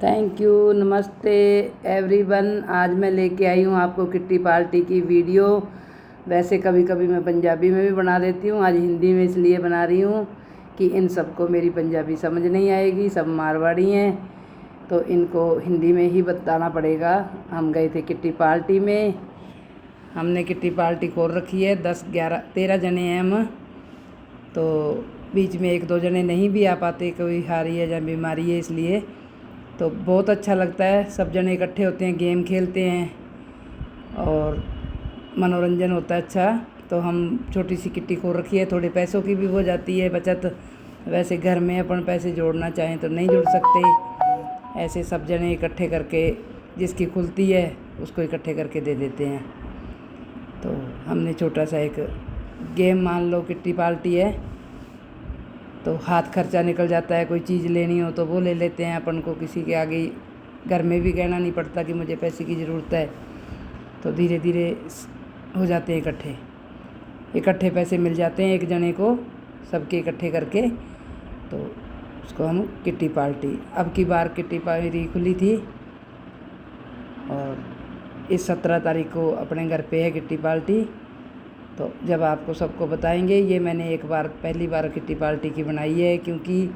Thank you. नमस्ते everyone. आज मैं लेके आई हूँ आपको किट्टी पार्टी की वीडियो। वैसे कभी कभी मैं पंजाबी में भी बना देती हूँ, आज हिंदी में इसलिए बना रही हूँ कि इन सबको मेरी पंजाबी समझ नहीं आएगी। सब मारवाड़ी हैं तो इनको हिंदी में ही बताना पड़ेगा। हम गए थे किट्टी पार्टी में, हमने किट्टी पार्टी खोल रखी है। 10-11-13 जने हैं हम। तो बीच में 1-2 जने नहीं भी आ पाते, कोई हारी है या बीमारी है, इसलिए तो बहुत अच्छा लगता है। सब जने इकट्ठे होते हैं, गेम खेलते हैं और मनोरंजन होता है अच्छा। तो हम छोटी सी किट्टी खोल रखी है, थोड़े पैसों की भी हो जाती है बचत। वैसे घर में अपन पैसे जोड़ना चाहें तो नहीं जोड़ सकते, ऐसे सब जने इकट्ठे करके जिसकी खुलती है उसको इकट्ठे करके दे देते हैं। तो हमने छोटा सा एक गेम, मान लो किट्टी पार्टी है तो हाथ खर्चा निकल जाता है। कोई चीज़ लेनी हो तो वो ले लेते हैं, अपन को किसी के आगे घर में भी कहना नहीं पड़ता कि मुझे पैसे की ज़रूरत है। तो धीरे धीरे हो जाते हैं इकट्ठे पैसे मिल जाते हैं एक जने को, सबके इकट्ठे करके। तो उसको हम किट्टी पार्टी, अब की बार किट्टी पार्टी खुली थी और इस 17 तारीख को अपने घर पे है किट्टी पार्टी। तो जब आपको सबको बताएंगे। ये मैंने पहली बार किट्टी पार्टी की बनाई है, क्योंकि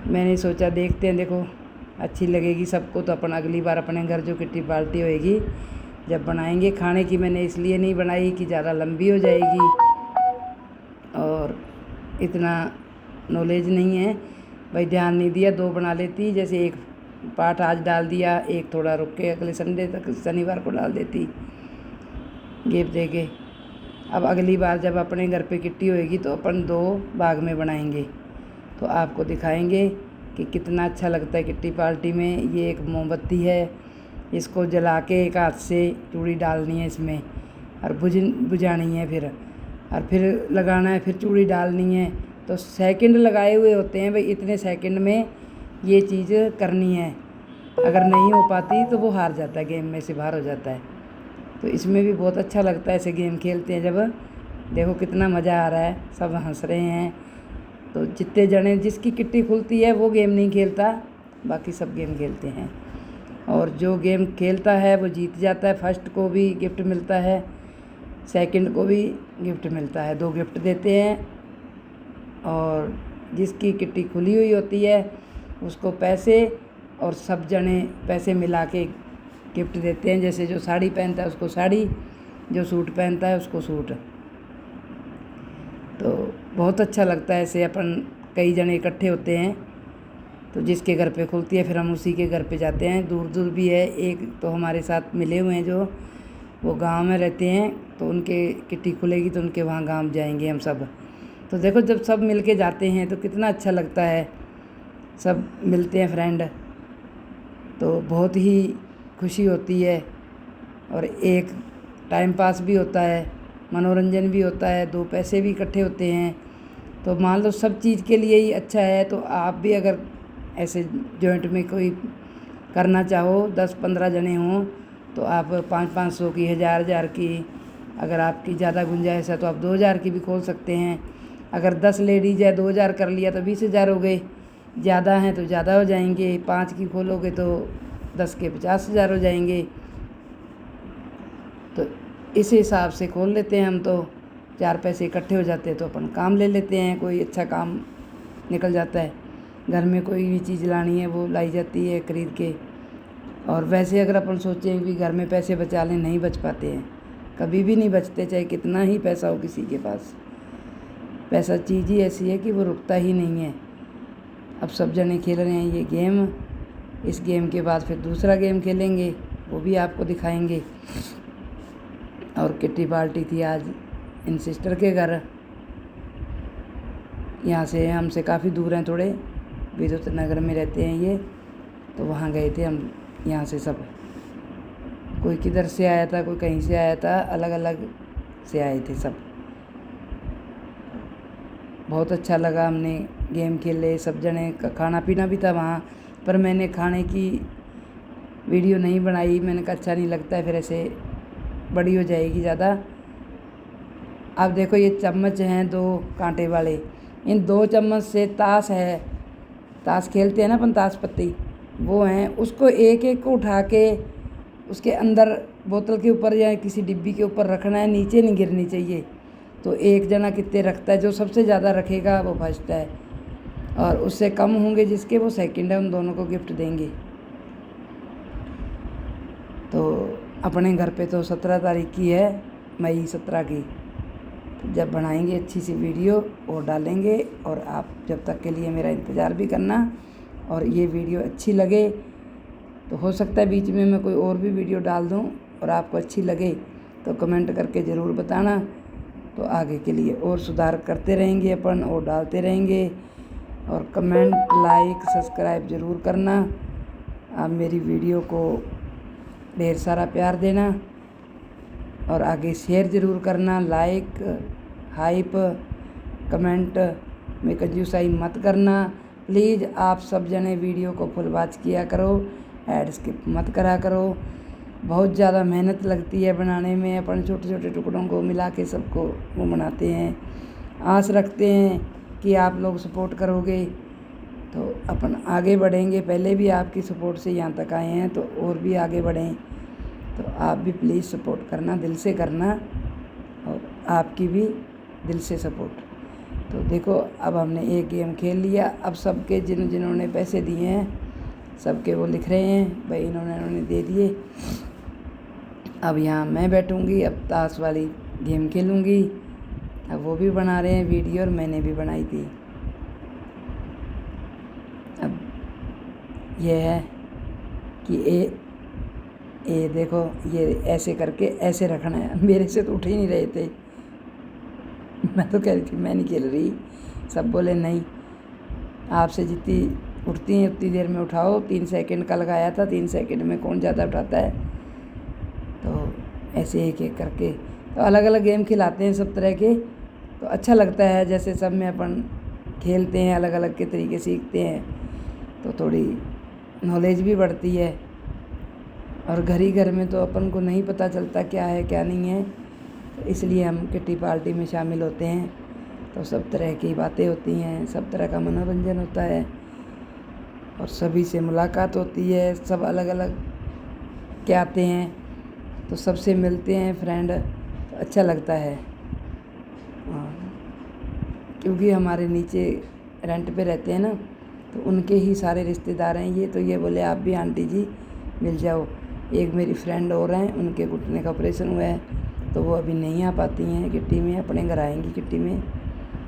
मैंने सोचा देखते हैं, देखो अच्छी लगेगी सबको तो अपन अगली बार अपने घर जो किट्टी पार्टी होएगी जब बनाएंगे। खाने की मैंने इसलिए नहीं बनाई कि ज़्यादा लंबी हो जाएगी और इतना नॉलेज नहीं है भाई, ध्यान नहीं दिया। 2 बना लेती, जैसे एक पार्ट आज डाल दिया, एक थोड़ा रुक के अगले संडे तक, शनिवार को डाल देती गेप दे के। अब अगली बार जब अपने घर पे किट्टी होएगी तो अपन 2 भाग में बनाएंगे, तो आपको दिखाएंगे कि कितना अच्छा लगता है किट्टी पार्टी में। ये एक मोमबत्ती है, इसको जला के एक हाथ से चूड़ी डालनी है इसमें और बुझानी है, फिर लगाना है, फिर चूड़ी डालनी है। तो सेकंड लगाए हुए होते हैं भाई, इतने सेकंड में ये चीज़ करनी है। अगर नहीं हो पाती तो वो हार जाता है, गेम में से बाहर हो जाता है। तो इसमें भी बहुत अच्छा लगता है ऐसे गेम खेलते हैं जब। देखो कितना मज़ा आ रहा है, सब हंस रहे हैं। तो जितने जने जिसकी किट्टी खुलती है वो गेम नहीं खेलता, बाकी सब गेम खेलते हैं। और जो गेम खेलता है वो जीत जाता है। फर्स्ट को भी गिफ्ट मिलता है, सेकंड को भी गिफ्ट मिलता है, 2 गिफ्ट देते हैं। और जिसकी किट्टी खुली हुई होती है उसको पैसे, और सब जने पैसे मिला के गिफ्ट देते हैं। जैसे जो साड़ी पहनता है उसको साड़ी, जो सूट पहनता है उसको सूट। तो बहुत अच्छा लगता है ऐसे, अपन कई जने इकट्ठे होते हैं तो जिसके घर पे खुलती है फिर हम उसी के घर पे जाते हैं। दूर दूर भी है, एक तो हमारे साथ मिले हुए हैं जो वो गांव में रहते हैं, तो उनके किट्टी खुलेगी तो उनके वहाँ गांव जाएंगे हम सब। तो देखो जब सब मिल के जाते हैं तो कितना अच्छा लगता है, सब मिलते हैं फ्रेंड, तो बहुत ही खुशी होती है। और एक टाइम पास भी होता है, मनोरंजन भी होता है, 2 पैसे भी इकट्ठे होते हैं। तो मान लो सब चीज़ के लिए ही अच्छा है। तो आप भी अगर ऐसे जॉइंट में कोई करना चाहो, 10-15 जने हों, तो आप 500-500 की, 1000-1000 की, अगर आपकी ज़्यादा गुंजाइश है तो आप 2000 की भी खोल सकते हैं। अगर 10 लेडीज़ है, 2000 कर लिया तो 20,000 हो गए। ज़्यादा हैं तो ज़्यादा हो जाएंगे, 5 की खोलोगे तो 10 के 50,000 हो जाएंगे। तो इस हिसाब से खोल लेते हैं हम। तो 4 पैसे इकट्ठे हो जाते हैं तो अपन काम ले लेते हैं, कोई अच्छा काम निकल जाता है। घर में कोई भी चीज़ लानी है वो लाई जाती है खरीद के। और वैसे अगर अपन सोचें कि घर में पैसे बचा लें, नहीं बच पाते हैं, कभी भी नहीं बचते, चाहे कितना ही पैसा हो किसी के पास। पैसा चीज़ ही ऐसी है कि वो रुकता ही नहीं है। अब सब जने खेल रहे हैं ये गेम, इस गेम के बाद फिर दूसरा गेम खेलेंगे, वो भी आपको दिखाएंगे। और किट्टी पार्टी थी आज इन सिस्टर के घर, यहाँ से हमसे काफ़ी दूर हैं, थोड़े विद्युत नगर में रहते हैं ये। तो वहाँ गए थे हम, यहाँ से सब, कोई किधर से आया था, कोई कहीं से आया था, अलग अलग से आए थे सब। बहुत अच्छा लगा, हमने गेम खेले सब जने, खाना पीना भी था वहाँ। पर मैंने खाने की वीडियो नहीं बनाई, मैंने कहा अच्छा नहीं लगता है, फिर ऐसे बड़ी हो जाएगी ज़्यादा। अब देखो ये चम्मच हैं 2 कांटे वाले, इन 2 चम्मच से ताश है, ताश खेलते हैं ना अपन, ताश पत्ती, वो हैं, उसको एक एक को उठा के उसके अंदर बोतल के ऊपर या किसी डिब्बी के ऊपर रखना है, नीचे नहीं गिरनी चाहिए। तो एक जना कितने रखता है, जो सबसे ज़्यादा रखेगा वो फर्स्ट है, और उससे कम होंगे जिसके वो सेकंड है। उन दोनों को गिफ्ट देंगे। तो अपने घर पे तो 17 तारीख की है, मई 17 की। तो जब बनाएंगे अच्छी सी वीडियो और डालेंगे, और आप जब तक के लिए मेरा इंतज़ार भी करना। और ये वीडियो अच्छी लगे तो हो सकता है बीच में मैं कोई और भी वीडियो डाल दूँ, और आपको अच्छी लगे तो कमेंट करके ज़रूर बताना। तो आगे के लिए और सुधार करते रहेंगे अपन, और डालते रहेंगे। और कमेंट, लाइक, सब्सक्राइब ज़रूर करना। आप मेरी वीडियो को ढेर सारा प्यार देना, और आगे शेयर ज़रूर करना। लाइक, हाइप, कमेंट में कंजूसाई मत करना प्लीज़। आप सब जने वीडियो को फुल वॉच किया करो, ऐड स्किप मत करा करो। बहुत ज़्यादा मेहनत लगती है बनाने में। अपन छोटे छोटे टुकड़ों को मिला के सबको वो बनाते हैं। आस रखते हैं कि आप लोग सपोर्ट करोगे तो अपन आगे बढ़ेंगे। पहले भी आपकी सपोर्ट से यहाँ तक आए हैं, तो और भी आगे बढ़ें। तो आप भी प्लीज़ सपोर्ट करना, दिल से करना, और आपकी भी दिल से सपोर्ट। तो देखो, अब हमने एक गेम खेल लिया। अब सबके जिन्होंने पैसे दिए हैं सबके वो लिख रहे हैं भाई इन्होंने दे दिए। अब यहाँ मैं बैठूँगी, अब ताश वाली गेम खेलूँगी। अब वो भी बना रहे हैं वीडियो, और मैंने भी बनाई थी। अब ये है कि ये देखो, ये ऐसे करके ऐसे रखना है। मेरे से तो उठ ही नहीं रहे थे। मैं तो कह रही थी मैं नहीं खेल रही। सब बोले नहीं, आपसे जितनी उठती हैं उतनी देर में उठाओ। 3 सेकंड का लगाया था, 3 सेकंड में कौन ज़्यादा उठाता है। तो ऐसे एक एक करके तो अलग अलग गेम खिलाते हैं सब तरह के। तो अच्छा लगता है, जैसे सब में अपन खेलते हैं, अलग अलग के तरीके सीखते हैं, तो थोड़ी नॉलेज भी बढ़ती है। और घर ही घर में तो अपन को नहीं पता चलता क्या है क्या नहीं है। तो इसलिए हम किट्टी पार्टी में शामिल होते हैं। तो सब तरह की बातें होती हैं, सब तरह का मनोरंजन होता है, और सभी से मुलाकात होती है। सब अलग अलग के आते हैं, तो सबसे मिलते हैं फ्रेंड, तो अच्छा लगता है। क्योंकि हमारे नीचे रेंट पे रहते हैं ना, तो उनके ही सारे रिश्तेदार हैं ये। तो ये बोले आप भी आंटी जी मिल जाओ। एक मेरी फ्रेंड और हैं, उनके घुटने का ऑपरेशन हुआ है, तो वो अभी नहीं आ पाती हैं किट्टी में। अपने घर आएंगी किट्टी में,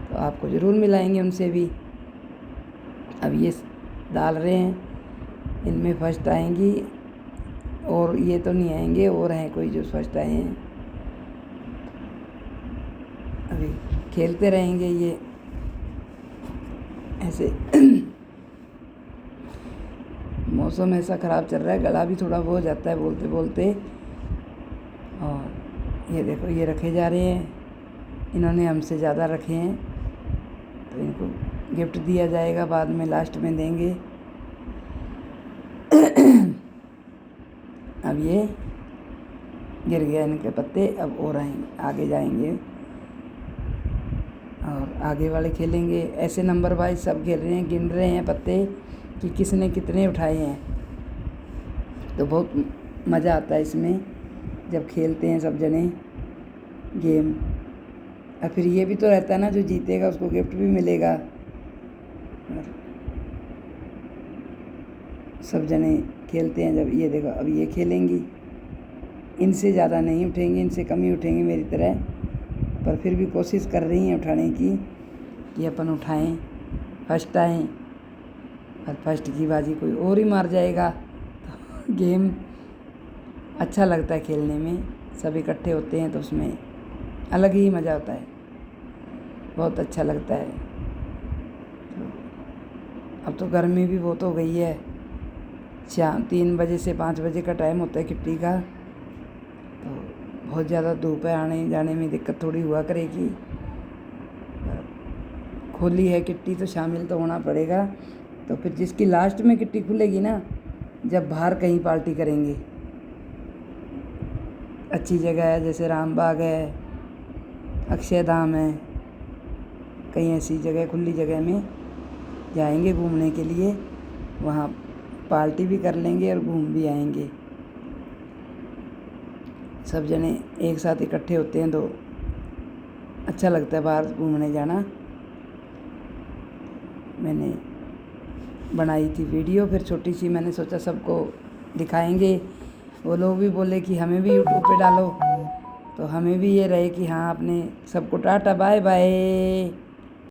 तो आपको ज़रूर मिलाएंगे उनसे भी। अब ये डाल रहे हैं, इनमें फर्स्ट आएंगी, और ये तो नहीं आएंगे, और हैं कोई जो फर्स्ट आए हैं। अभी खेलते रहेंगे ये ऐसे। मौसम ऐसा ख़राब चल रहा है, गला भी थोड़ा वो हो जाता है बोलते बोलते। और ये देखो, ये रखे जा रहे हैं। इन्होंने हमसे ज़्यादा रखे हैं, तो इनको गिफ्ट दिया जाएगा, बाद में लास्ट में देंगे। अब ये गिर गया इनके पत्ते, अब और आगे जाएंगे, और आगे वाले खेलेंगे। ऐसे नंबर वाइज सब खेल रहे हैं, गिन रहे हैं पत्ते कि किसने कितने उठाए हैं। तो बहुत मज़ा आता है इसमें जब खेलते हैं सब जने गेम। और फिर ये भी तो रहता है ना, जो जीतेगा उसको गिफ्ट भी मिलेगा। सब जने खेलते हैं जब। ये देखो, अब ये खेलेंगी, इनसे ज़्यादा नहीं उठेंगे, इनसे कम ही उठेंगे मेरी तरह, पर फिर भी कोशिश कर रही हैं उठाने की कि अपन उठाएं, फर्स्ट आएँ। और फर्स्ट की बाजी कोई और ही मार जाएगा। तो गेम अच्छा लगता है खेलने में, सब इकट्ठे होते हैं तो उसमें अलग ही मज़ा होता है, बहुत अच्छा लगता है। अब तो गर्मी भी बहुत हो गई है। शाम 3 बजे से 5 बजे का टाइम होता है किट्टी का, तो बहुत ज़्यादा धूप है, आने जाने में दिक्कत थोड़ी हुआ करेगी। खोली है किट्टी तो शामिल तो होना पड़ेगा। तो फिर जिसकी लास्ट में किट्टी खुलेगी ना, जब बाहर कहीं पार्टी करेंगे, अच्छी जगह है, जैसे रामबाग है, अक्षयधाम है, कहीं ऐसी जगह खुली जगह में जाएंगे घूमने के लिए। वहाँ पार्टी भी कर लेंगे और घूम भी आएंगे। सब जने एक साथ इकट्ठे होते हैं तो अच्छा लगता है बाहर घूमने जाना। मैंने बनाई थी वीडियो, फिर छोटी सी मैंने सोचा सबको दिखाएंगे। वो लोग भी बोले कि हमें भी यूट्यूब पे डालो, तो हमें भी ये रहे कि हाँ अपने सबको टाटा बाय बाय।